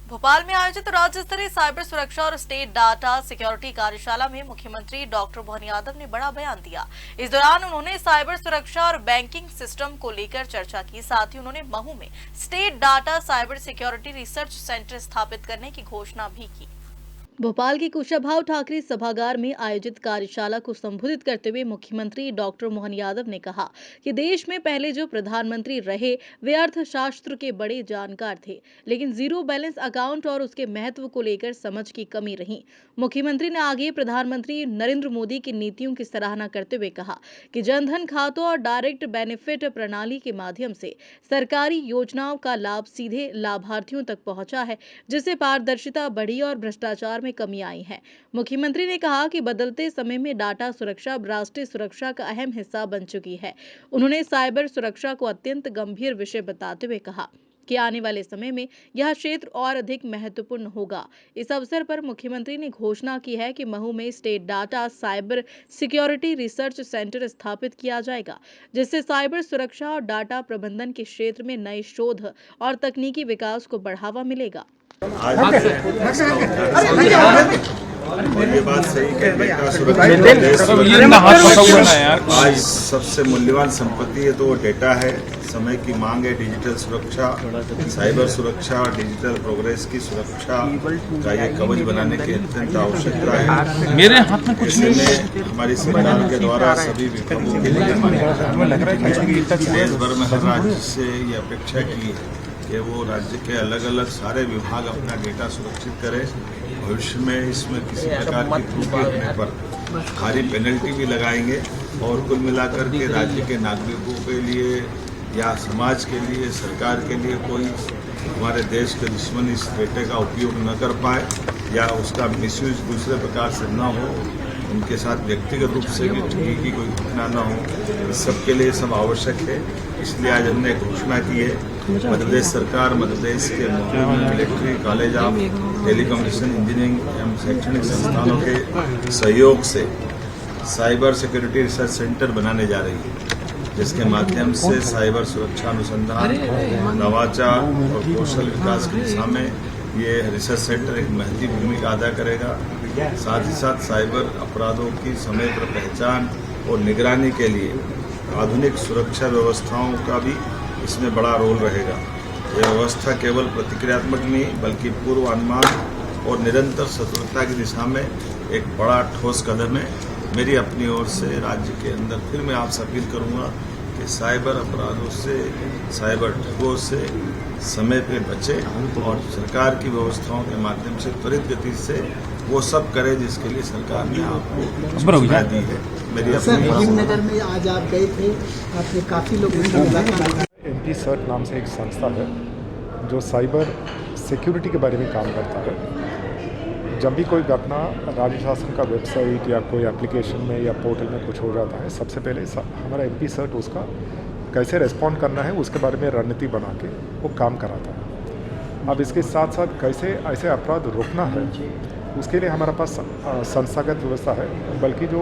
भोपाल में आयोजित राज्य स्तरीय साइबर सुरक्षा और स्टेट डाटा सिक्योरिटी कार्यशाला में मुख्यमंत्री डॉक्टर मोहन यादव ने बड़ा बयान दिया। इस दौरान उन्होंने साइबर सुरक्षा और बैंकिंग सिस्टम को लेकर चर्चा की। साथ ही उन्होंने महू में state data cyber security research centre स्थापित करने की घोषणा भी की। भोपाल के कुशाभाऊ ठाकरे सभागार में आयोजित कार्यशाला को संबोधित करते हुए मुख्यमंत्री डॉक्टर मोहन यादव ने कहा कि देश में पहले जो प्रधानमंत्री रहे वे अर्थशास्त्र के बड़े जानकार थे, लेकिन जीरो बैलेंस अकाउंट और उसके महत्व को लेकर समझ की कमी रही। मुख्यमंत्री ने आगे प्रधानमंत्री नरेंद्र मोदी की नीतियों की सराहना करते हुए कहा कि जनधन खातों और डायरेक्ट बेनिफिट प्रणाली के माध्यम से सरकारी योजनाओं का लाभ सीधे लाभार्थियों तक पहुंचा है, जिससे पारदर्शिता बढ़ी और भ्रष्टाचार में कमी आई है। मुख्यमंत्री ने कहा कि बदलते समय में डाटा सुरक्षा राष्ट्रीय सुरक्षा का अहम हिस्सा बन चुकी है। उन्होंने साइबर सुरक्षा को अत्यंत गंभीर विषय बताते हुए कहा कि आने वाले समय में यह क्षेत्र और अधिक महत्वपूर्ण होगा। इस अवसर पर मुख्यमंत्री ने घोषणा की है कि महू में state data cyber security research centre स्थापित किया जाएगा, जिससे साइबर सुरक्षा और डाटा प्रबंधन के क्षेत्र में नए शोध और तकनीकी विकास को बढ़ावा मिलेगा। आज और ये बात सही है, डेटा सुरक्षा आज सबसे मूल्यवान संपत्ति है, तो वो डेटा है। समय की मांग है डिजिटल सुरक्षा, साइबर सुरक्षा और डिजिटल प्रोग्रेस की सुरक्षा का ये कवच बनाने की अत्यंत आवश्यकता है। मेरे हाथ में कुछ नहीं। हमारी सरकार के द्वारा सभी विभागों के लिए देश भर में हर राज्य से ये अपेक्षा की है कि वो राज्य के अलग अलग सारे विभाग अपना डेटा सुरक्षित करें। भविष्य में इसमें किसी प्रकार की त्रुटि होने पर भारी पेनल्टी भी लगाएंगे और कुल मिलाकर के राज्य के नागरिकों के लिए या समाज के लिए, सरकार के लिए कोई हमारे देश के दुश्मन इस डेटा का उपयोग न कर पाए या उसका मिसयूज दूसरे प्रकार से न हो, उनके साथ व्यक्तिगत रूप से भी ठगी की कोई घटना न हो। इस सब के लिए सब आवश्यक है। इसलिए आज हमने घोषणा की है, मध्य प्रदेश सरकार मध्य प्रदेश के military college of telecommunication engineering एवं शैक्षणिक संस्थानों के सहयोग से साइबर सिक्योरिटी रिसर्च सेंटर बनाने जा रही है, जिसके माध्यम से साइबर सुरक्षा अनुसंधान, नवाचार और कौशल विकास की दिशा में ये रिसर्च सेंटर एक महत्वपूर्ण भूमिका अदा करेगा। साथ ही साथ साइबर अपराधों की समय पर पहचान और निगरानी के लिए आधुनिक सुरक्षा व्यवस्थाओं का भी इसमें बड़ा रोल रहेगा। यह व्यवस्था केवल प्रतिक्रियात्मक नहीं बल्कि पूर्व अनुमान और निरंतर सतर्कता की दिशा में एक बड़ा ठोस कदम है। मेरी अपनी ओर से राज्य के अंदर फिर मैं आपसे अपील करूंगा कि साइबर अपराधों से, साइबर ठगों से समय पे बचे और सरकार की व्यवस्थाओं के माध्यम से त्वरित गति से वो सब करे जिसके लिए सरकार ने आपको सूचना दी है। मेरी अपनी नगर में आज आप गए थे, आपने काफ़ी लोगों से मुलाकात। MP CERT नाम से एक संस्था है जो साइबर सिक्योरिटी के बारे में काम करता है। जब भी कोई घटना राज्य शासन का वेबसाइट या कोई एप्लीकेशन में या पोर्टल में कुछ हो जाता है, सबसे पहले हमारा MP CERT उसका कैसे रेस्पॉन्ड करना है उसके बारे में रणनीति बना के वो काम कराता है। अब इसके साथ साथ कैसे ऐसे अपराध रोकना है उसके लिए हमारे पास संस्थागत व्यवस्था है। बल्कि जो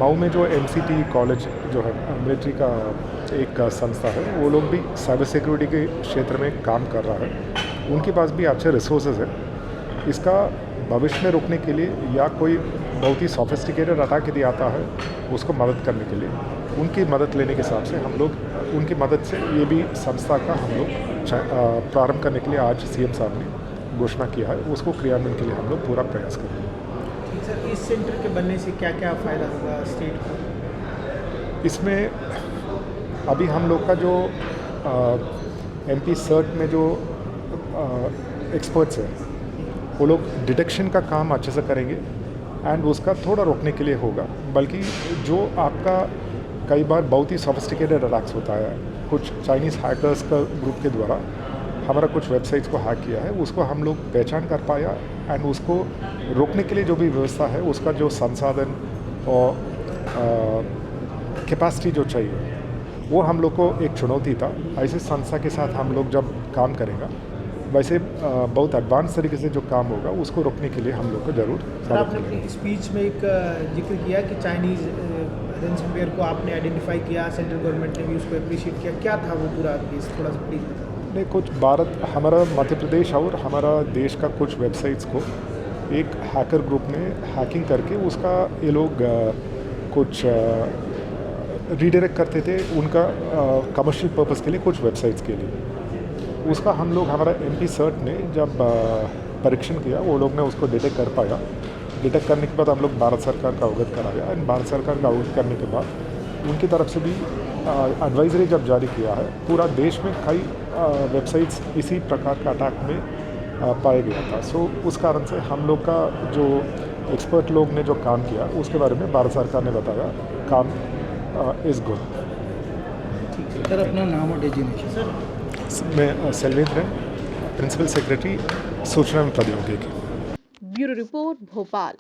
मऊ में जो MCT कॉलेज जो है मिलिट्री का एक संस्था है, वो लोग भी साइबर सिक्योरिटी के क्षेत्र में काम कर रहा है। उनके पास भी अच्छे रिसोर्सेज है। इसका भविष्य में रोकने के लिए या कोई बहुत ही सोफिस्टिकेटेड अटैक यदि आता है उसको मदद करने के लिए उनकी मदद लेने के हिसाब से हम लोग उनकी मदद से ये भी संस्था का हम लोग प्रारंभ करने के लिए आज CM साहब ने घोषणा किया है। उसको क्रियान्वयन के लिए हम लोग पूरा प्रयास करेंगे। सर, इस सेंटर के बनने से क्या क्या फ़ायदा होगा स्टेट को? इसमें अभी हम लोग का जो MP CERT में जो एक्सपर्ट्स हैं वो लोग डिटेक्शन का काम अच्छे से करेंगे एंड उसका थोड़ा रोकने के लिए होगा। बल्कि जो आपका कई बार बहुत ही सोफिस्टिकेटेड अटैक्स होता है, कुछ चाइनीज़ हैकर्स का ग्रुप के द्वारा हमारा कुछ वेबसाइट्स को हैक किया है, उसको हम लोग पहचान कर पाया एंड उसको रोकने के लिए जो भी व्यवस्था है उसका जो संसाधन और कैपेसिटी जो चाहिए वो हम लोग को एक चुनौती था। ऐसे संस्था के साथ हम लोग जब काम करेंगे वैसे बहुत एडवांस तरीके से जो काम होगा उसको रोकने के लिए हम लोग को जरूर मदद मिलेगी। आपने स्पीच में एक जिक्र किया कि चाइनीज़ रैनसमवेयर को आपने आइडेंटिफाई किया, सेंट्रल गवर्नमेंट ने भी उसको अप्रिशिएट किया, क्या था वो पूरा केस, थोड़ा सा प्लीज बताओ। ने कुछ भारत हमारा मध्य प्रदेश और हमारा देश का कुछ वेबसाइट्स को एक हैकर ग्रुप ने हैकिंग करके उसका ये लोग कुछ रीडायरेक्ट करते थे उनका कमर्शियल पर्पस के लिए, कुछ वेबसाइट्स के लिए। उसका हम लोग हमारा MP सर्ट ने जब परीक्षण किया, वो लोग ने उसको डिटेक्ट कर पाया। डिटेक्ट करने के बाद हम लोग भारत सरकार का अवगत कराया एंड भारत सरकार का अवगत करने के बाद उनकी तरफ से भी एडवाइजरी जब जारी किया है। पूरा देश में कई वेबसाइट्स इसी प्रकार का अटैक में पाया गया था। सो उस कारण से हम लोग का जो एक्सपर्ट लोग ने जो काम किया उसके बारे में भारत सरकार ने बताया काम इज़ गुड। सर अपना नाम और डेजिग्नेशन। मैं सेल्वेंद्रन, प्रिंसिपल सेक्रेटरी सूचना एवं प्रौद्योगिकी। Bureau report Bhopal.